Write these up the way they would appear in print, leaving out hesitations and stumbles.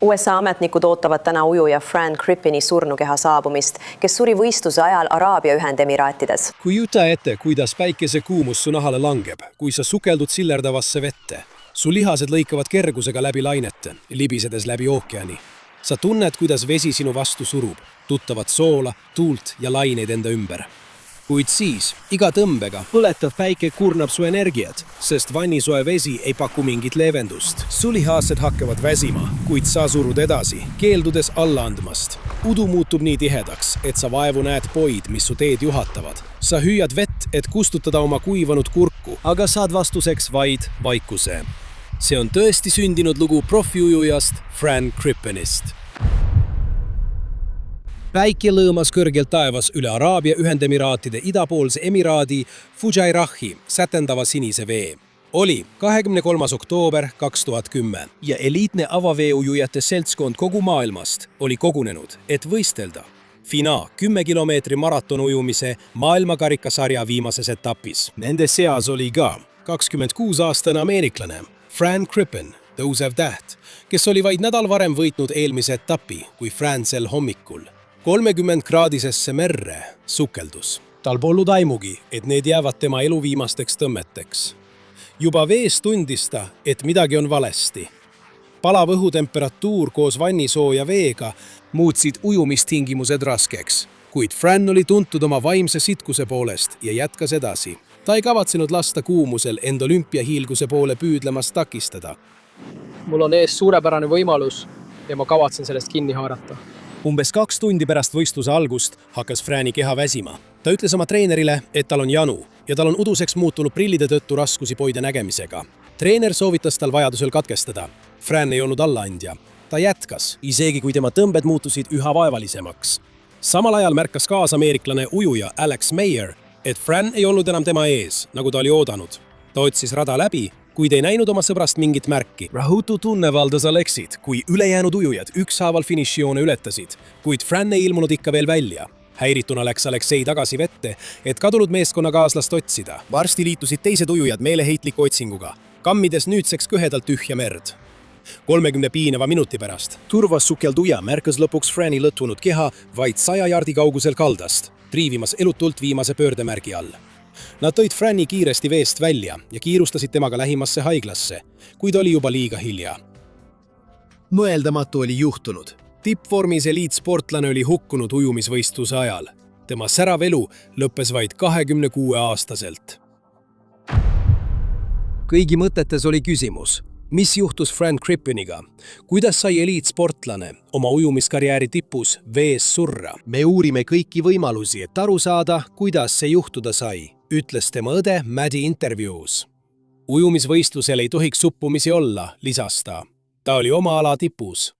USA ametnikud ootavad täna ujuja Fran Crippini surnukeha saabumist, kes suri võistluse ajal Araabia Ühendemiraatides. Kujuta ette, kuidas päikese kuumus su nahale langeb, kui sa sukeldud sillerdavasse vette. Su lihased lõikavad kergusega läbi lainete, libisedes läbi ookeani. Sa tunned, kuidas vesi sinu vastu surub, tuttavat soola, tuult ja laineid enda ümber. Kuid siis, iga tõmbega, põletav päike kurnab su energiat, sest vannisoe vesi ei paku mingit leevendust. Su lihased hakkavad väsima, kuid sa surud edasi, keeldudes alla andmast. Udu muutub nii tihedaks, et sa vaevu näed poid, mis su teed juhatavad. Sa hüüad vett, et kustutada oma kuivanud kurku, aga saad vastuseks vaid vaikuse. See on tõesti sündinud lugu profiujujast Fran Crippinist. Päike lõõmas kõrgelt taevas üle Araabia Ühendemiraatide idapoolse emiraadi Fujairah'i sätendava sinise vee. Oli 23. oktoober 2010 ja eliitne avaveeujujate seltskond kogu maailmast oli kogunenud, et võistelda FINA 10 kilomeetri maratonujumise maailmakarikasarja viimases etapis. Nende seas oli ka 26-aastane ameeriklane Fran Crippin, tõusev täht, kes oli vaid nädal varem võitnud eelmise etapi, kui Fran sel hommikul 30-kraadisesse merre sukeldus. Tal polnud aimugi, et need jäävad tema elu viimasteks tõmmeteks. Juba vees tundis ta, et midagi on valesti. Palav õhutemperatuur koos vannisooja veega muutsid ujumistingimused raskeks, kuid Fran oli tuntud oma vaimse sitkuse poolest ja jätkas edasi. Ta ei kavatsenud lasta kuumusel end olümpiahiilguse poole püüdlemast takistada. Mul on ees suurepärane võimalus ja ma kavatsen sellest kinni haarata. Umbes 2 tundi pärast võistluse algust hakkas Frani keha väsima. Ta ütles oma treenerile, et tal on janu ja tal on uduseks muutunud prillide tõttu raskusi poide nägemisega. Treener soovitas tal vajadusel katkestada. Fran ei olnud allaandja. Ta jätkas, isegi kui tema tõmbed muutusid üha vaevalisemaks. Samal ajal märkas kaasameeriklane ujuja Alex Mayer, et Fran ei olnud enam tema ees, nagu ta oli oodanud. Ta otsis rada läbi, kuid ei näinud oma sõbrast mingit märki. Rahutu tunne valdas Alexit, kui ülejäänud ujujad ükshaaval finišijoone ületasid, kuid Fran ei ilmunud ikka veel välja. Häirituna läks Alexei tagasi vette, et kadunud meeskonnakaaslast otsida. Varsti liitusid teised ujujad meeleheitliku otsinguga, kammides nüüdseks kõhedalt tühja merd. 30 piinava minuti pärast turvas sukelduja märkas lõpuks Frani lõtvunud keha vaid 100 jardi kaugusel kaldast, triivimas elutult viimase pöördemärgi all. Nad tõid Frani kiiresti veest välja ja kiirustasid temaga lähimasse haiglasse, kuid oli juba liiga hilja. Mõeldamatu oli juhtunud. Tippvormis eliitsportlane oli hukkunud ujumisvõistluse ajal. Tema särav elu lõppes vaid 26-aastaselt. Kõigi mõtetes oli küsimus, mis juhtus Fran Crippiniga? Kuidas sai eliitsportlane oma ujumiskarjääri tipus vees surra? Me uurime kõiki võimalusi, et aru saada, kuidas see juhtuda sai, ütles tema õde Maddie intervjuus. Ujumisvõistlusel ei tohiks suppumisi olla, lisas ta. Ta oli oma ala tipus.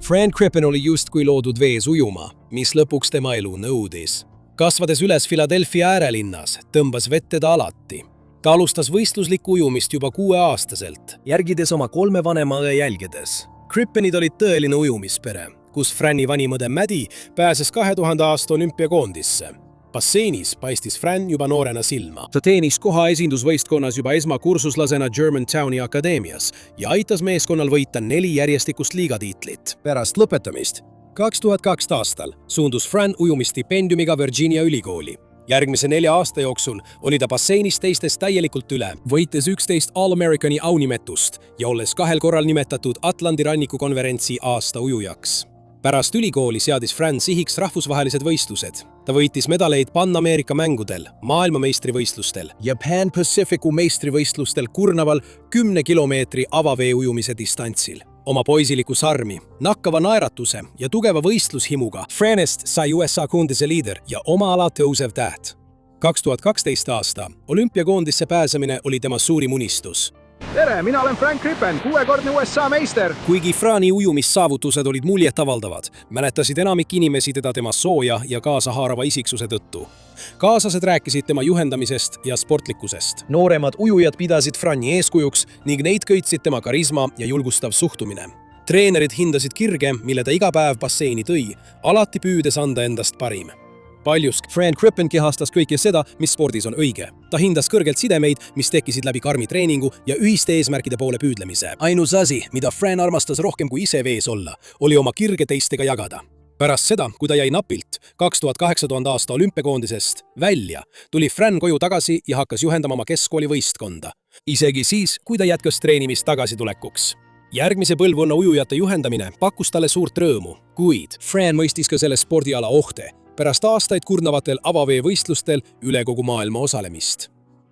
Fran Crippin oli justkui loodud vees ujuma, mis lõpuks tema elu nõudis. Kasvades üles Philadelphia äärelinnas, tõmbas vette ta alati. Ta alustas võistluslikku ujumist juba 6-aastaselt, järgides oma 3 vanema õe jälgedes. Crippinid olid tõeline ujumispere, kus Frani vanim õde Maddie pääses 2000 aasta olümpiakoondisse. Basseinis paistis Fran juba noorena silma. Ta teenis koha esindusvõistkonnas juba esmakursuslasena Germantowni akadeemias ja aitas meeskonnal võita 4 järjestikust liigatiitlit. Pärast lõpetamist 2002 aastal suundus Fran ujumistipendiumiga Virginia ülikooli. Järgmise 4 aasta jooksul oli ta basseinis teistest täielikult üle, võites 11 All-Americani aunimetust ja olles 2 korral nimetatud Atlandi rannikukonverentsi aasta ujujaks. Pärast ülikooli seadis Fran sihiks rahvusvahelised võistlused. Ta võitis medaleid Pan-Ameerika mängudel, maailmameistrivõistlustel ja Pan-Pacificu meistrivõistlustel kurnaval 10 kilomeetri avaveeujumise distantsil. Oma poisiliku sarmi, nakkava naeratuse ja tugeva võistlushimuga Franist sai USA koondise liider ja oma ala tõusev täht. 2012 aasta olümpiakoondisse pääsemine oli tema suurim unistus. Tere, mina olen Fran Crippin, 6-kordne USA meister. Kuigi Frani ujumissaavutused olid muljetavaldavad, mäletasid enamik inimesi teda tema sooja ja kaasahaarava isiksuse tõttu. Kaaslased rääkisid tema juhendamisest ja sportlikkusest. Nooremad ujujad pidasid Frani eeskujuks ning neid köitsid tema karisma ja julgustav suhtumine. Treenerid hindasid kirge, mille ta iga päev basseini tõi, alati püüdes anda endast parim. Paljuski Fran Crippin kehastas kõike seda, mis spordis on õige. Ta hindas kõrgelt sidemeid, mis tekkisid läbi karmi treeningu ja ühiste eesmärkide poole püüdlemise. Ainus asi, mida Fran armastas rohkem kui ise vees olla, oli oma kirge teistega jagada. Pärast seda, kui ta jäi napilt 2008. aasta olümpiakoondisest välja, tuli Fran koju tagasi ja hakkas juhendama oma keskkooli võistkonda. Isegi siis, kui ta jätkas treenimist tagasitulekuks. Järgmise põlvkonna ujujate juhendamine pakkus talle suurt rõõmu, kuid Fran mõistis ka selle spordiala ohte pärast aastaid kurnavatel avaveevõistlustel üle kogu maailma osalemist.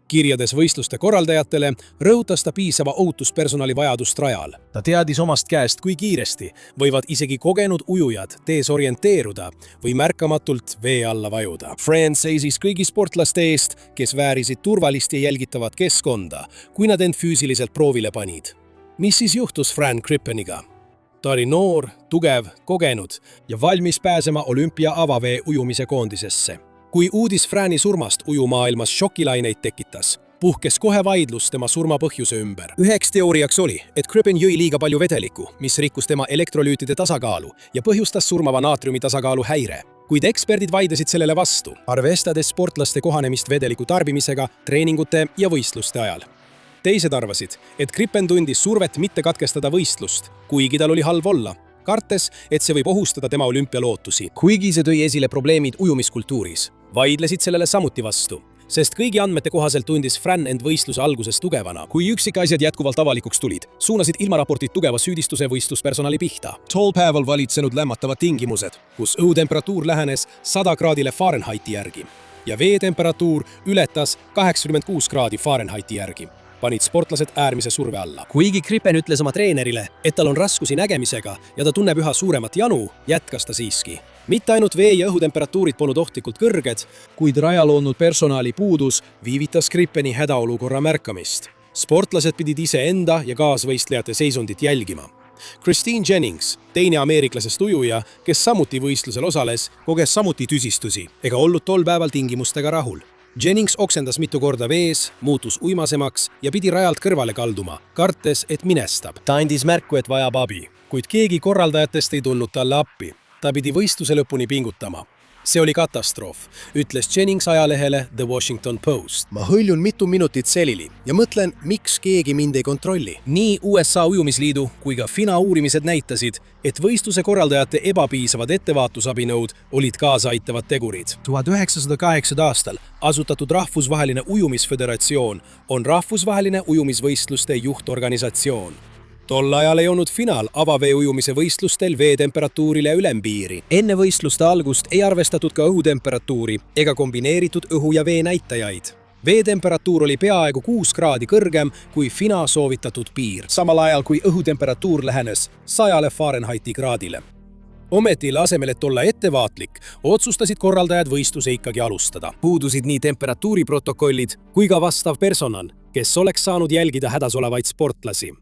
Kirjades võistluste korraldajatele rõhutas ta piisava ohutuspersonali vajadust rajal. Ta teadis omast käest, kui kiiresti võivad isegi kogenud ujujad desorienteeruda või märkamatult vee alla vajuda. Fran seisis kõigi sportlaste eest, kes väärisid turvalist ja jälgitavat keskkonda, kui nad end füüsiliselt proovile panid. Mis siis juhtus Fran Crippeniga? Ta oli noor, tugev, kogenud ja valmis pääsema olümpia avavee ujumise koondisesse. Kui uudis Frani surmast ujumaailmas šokilaineid tekitas, puhkes kohe vaidlus tema surma põhjuse ümber. Üheks teooriaks oli, et Crippen jõi liiga palju vedelikku, mis rikkus tema elektrolüütide tasakaalu ja põhjustas surmava naatriumi tasakaalu häire. Kuid eksperdid vaidlesid sellele vastu, arvestades sportlaste kohanemist vedeliku tarbimisega, treeningute ja võistluste ajal. Teised arvasid, et Crippen tundis survet mitte katkestada võistlust, kuigi tal oli halb olla, kartes, et see võib ohustada tema olümpialootusi. Kuigi see tõi esile probleemid ujumiskultuuris, vaidlesid sellele samuti vastu, sest kõigi andmete kohaselt tundis Fran end võistluse alguses tugevana. Kui üksikasjad jätkuvalt avalikuks tulid, suunasid ilmaraportid tugeva süüdistuse võistluspersonali pihta. Tol päeval valitsenud lämmatavad tingimused, kus õhutemperatuur lähenes 100 kraadile Fahrenheiti järgi ja veetemperatuur ületas 86 kraadi Fahrenheiti järgi. Panid sportlased äärmise surve alla. Kuigi Crippen ütles oma treenerile, et tal on raskusi nägemisega ja ta tunneb üha suuremat janu, jätkas ta siiski. Mitte ainult vee- ja õhutemperatuurid polnud ohtlikult kõrged, kuid rajal olnud personali puudus viivitas Crippeni hädaolukorra märkamist. Sportlased pidid iseenda ja kaasvõistlejate seisundit jälgima. Christine Jennings, teine ameeriklasest ujuja, kes samuti võistlusel osales, koges samuti tüsistusi ega olnud tol päeval tingimustega rahul. Jennings oksendas mitu korda vees, muutus uimasemaks ja pidi rajalt kõrvale kalduma, kartes, et minestab. Ta andis märku, et vajab abi, kuid keegi korraldajatest ei tulnud talle appi. Ta pidi võistluse lõpuni pingutama. See oli katastroof, ütles Jennings ajalehele The Washington Post. Ma hõljun mitu minutit selili ja mõtlen, miks keegi mind ei kontrolli. Nii USA ujumisliidu kui ka FINA uurimised näitasid, et võistluse korraldajate ebapiisavad ettevaatusabinõud olid kaasaitavad tegurid. 1908. aastal asutatud Rahvusvaheline Ujumisföderatsioon on rahvusvaheline ujumisvõistluste juhtorganisatsioon. Tol ajal ei olnud FINAl avavee ujumise võistlustel veetemperatuurile ülempiiri. Enne võistluste algust ei arvestatud ka õhutemperatuuri ega kombineeritud õhu ja vee näitajaid. Veetemperatuur oli peaaegu 6 kraadi kõrgem kui FINA soovitatud piir, samal ajal kui õhutemperatuur lähenes 100 Fahrenheiti kraadile. Ometi asemel, et olla ettevaatlik, otsustasid korraldajad võistluse ikkagi alustada. Puudusid nii temperatuuriprotokollid kui ka vastav personal, kes oleks saanud jälgida hädas olevaid sportlasi.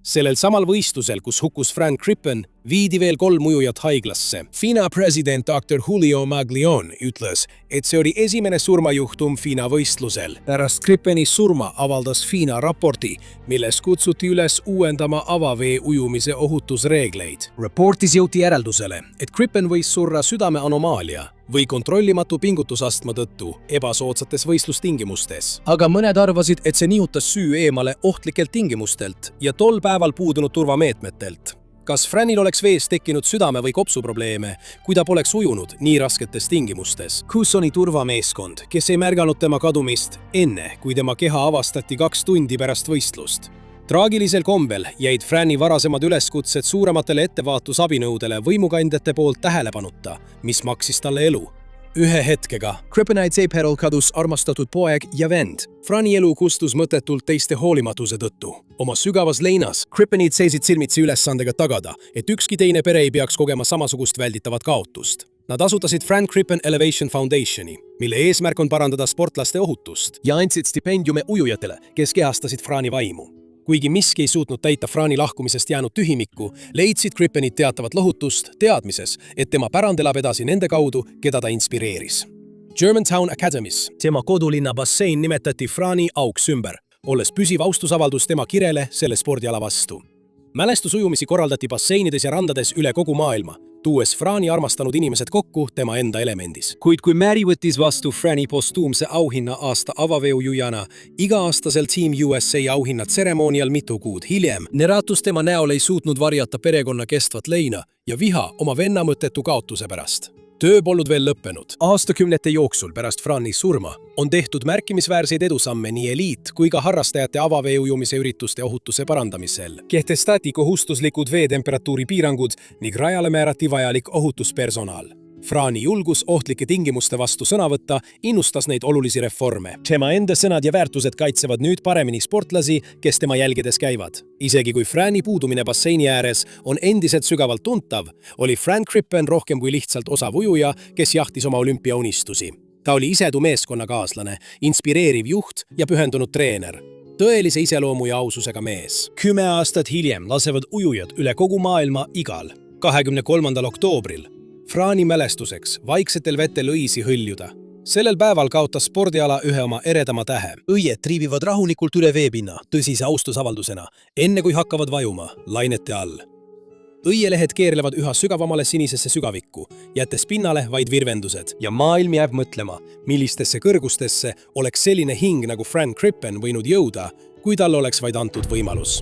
Sellel samal võistlusel, kus hukkus Fran Crippen, viidi veel 3 ujujat haiglasse. FINA president Dr. Julio Maglione ütles, et see oli esimene surmajuhtum FINA võistlusel. Pärast Crippeni surma avaldas FINA raporti, milles kutsuti üles uuendama avavee ujumise ohutusreegleid. Raportis jõuti järeldusele, et Crippen võis surra südame anomaalia või kontrollimatu pingutusastma tõttu ebasoodsates võistlustingimustes. Aga mõned arvasid, et see nihutas süü eemale ohtlikelt tingimustelt ja tol päeval puudunud turvameetmetelt. Kas Franil oleks vees tekkinud südame- või kopsuprobleeme, kui ta poleks ujunud nii rasketes tingimustes? Cousoni turvameeskond, kes ei märganud tema kadumist enne, kui tema keha avastati 2 tundi pärast võistlust. Traagilisel kombel jäid Frani varasemad üleskutsed suurematele ettevaatusabinõudele võimukandjate poolt tähelepanuta, mis maksis talle elu. Ühe hetkega Crippenite seipherral kadus armastatud poeg ja vend. Frani elu kustus mõttetult teiste hoolimatuse tõttu. Oma sügavas leinas Crippenid seisid silmitsi ülesandega tagada, et ükski teine pere ei peaks kogema samasugust välditavat kaotust. Nad asutasid Fran Crippen Elevation Foundationi, mille eesmärk on parandada sportlaste ohutust ja andsid stipendiume ujujatele, kes kehastasid Frani vaimu. Kuigi miski ei suutnud täita Frani lahkumisest jäänud tühimikku, leidsid Crippenid teatavat lohutust teadmises, et tema pärand elab edasi nende kaudu, keda ta inspireeris. Germantown Academis, tema kodulinna bassein nimetati Frani auks ümber, olles püsiv austusavaldus tema kirele selle spordiala vastu. Mälestusujumisi korraldati basseinides ja randades üle kogu maailma, tuues Frani armastanud inimesed kokku tema enda elemendis. Kuid kui Mary võttis vastu Frani postuumse auhinna aasta avaveujujana iga-aastasel Team USA auhinna tseremoonial mitu kuud hiljem, Neratus tema näol ei suutnud varjata perekonna kestvat leina ja viha oma venna mõttetu kaotuse pärast. Töö polnud veel lõppenud. Aastakümnete jooksul pärast Frani surma on tehtud märkimisväärseid edusamme nii eliit kui ka harrastajate avaveeujumise ürituste ohutuse parandamisel. Kehtestati kohustuslikud veetemperatuuri piirangud ning rajale määrati vajalik ohutuspersonal. Frani julgus ohtlike tingimuste vastu sõna võtta innustas neid olulisi reforme. Tema enda sõnad ja väärtused kaitsevad nüüd paremini sportlasi, kes tema jälgedes käivad. Isegi kui Frani puudumine basseini ääres on endiselt sügavalt tuntav, oli Fran Crippen rohkem kui lihtsalt osav ujuja, kes jahtis oma olümpiaunistusi. Ta oli isedu meeskonnakaaslane, inspireeriv juht ja pühendunud treener. Tõelise iseloomu ja aususega mees. 10 aastat hiljem lasevad ujujad üle kogu maailma igal 23. oktoobril Frani mälestuseks vaiksetel vetel õisi hõljuda. Sellel päeval kaotas spordiala ühe oma eredama tähe. õied triibivad rahulikult üle veepinna tõsise austusavaldusena, enne kui hakkavad vajuma lainete all. Õielehed keerlevad üha sügavamale sinisesse sügavikku, jättes pinnale vaid virvendused. Ja maailm jääb mõtlema, millistesse kõrgustesse oleks selline hing nagu Fran Crippen võinud jõuda, kui tal oleks vaid antud võimalus.